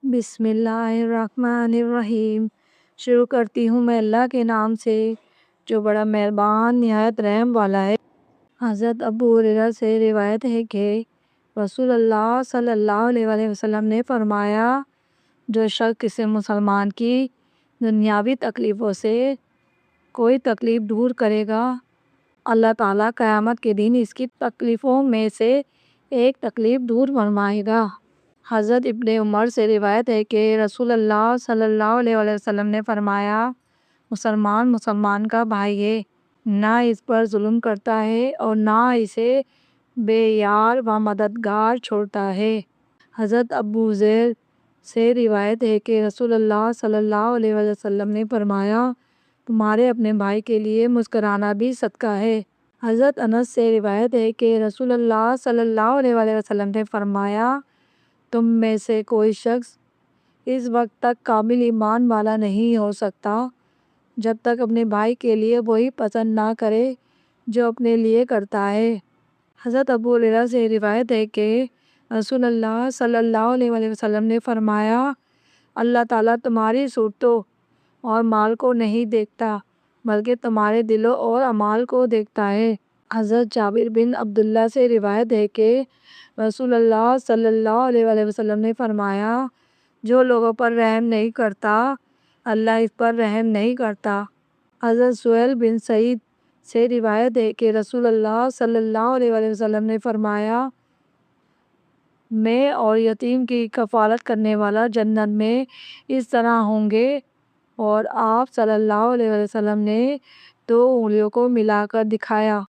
بسم اللہ الرحمن الرحیم۔ شروع کرتی ہوں میں اللہ کے نام سے جو بڑا مہربان نہایت رحم والا ہے۔ حضرت ابو ہریرہ سے روایت ہے کہ رسول اللہ صلی اللہ علیہ وسلم نے فرمایا، جو شخص کسی مسلمان کی دنیاوی تکلیفوں سے کوئی تکلیف دور کرے گا، اللہ تعالیٰ قیامت کے دن اس کی تکلیفوں میں سے ایک تکلیف دور فرمائے گا۔ حضرت ابن عمر سے روایت ہے کہ رسول اللہ صلی اللہ علیہ وسلم نے فرمایا، مسلمان کا بھائی ہے، نہ اس پر ظلم کرتا ہے اور نہ اسے بے یار و مددگار چھوڑتا ہے۔ حضرت ابو ذر سے روایت ہے کہ رسول اللہ صلی اللہ علیہ وسلم نے فرمایا، تمہارے اپنے بھائی کے لیے مسکرانا بھی صدقہ ہے۔ حضرت انس سے روایت ہے کہ رسول اللہ صلی اللہ علیہ وسلم نے فرمایا، تم میں سے کوئی شخص اس وقت تک کامل ایمان والا نہیں ہو سکتا جب تک اپنے بھائی کے لیے وہی پسند نہ کرے جو اپنے لیے کرتا ہے۔ حضرت ابو ہریرہ سے روایت ہے کہ رسول اللہ صلی اللہ علیہ وسلم نے فرمایا، اللہ تعالیٰ تمہاری صورتوں اور مال کو نہیں دیکھتا بلکہ تمہارے دلوں اور اعمال کو دیکھتا ہے۔ حضرت جابر بن عبداللہ سے روایت ہے کہ رسول اللہ صلی اللہ علیہ وسلم نے فرمایا، جو لوگوں پر رحم نہیں کرتا اللہ اس پر رحم نہیں کرتا۔ حضرت سہیل بن سعید سے روایت ہے کہ رسول اللہ صلی اللہ علیہ وسلم نے فرمایا، میں اور یتیم کی کفالت کرنے والا جنت میں اس طرح ہوں گے، اور آپ صلی اللہ علیہ وسلم نے 2 انگلیوں کو ملا کر دکھایا۔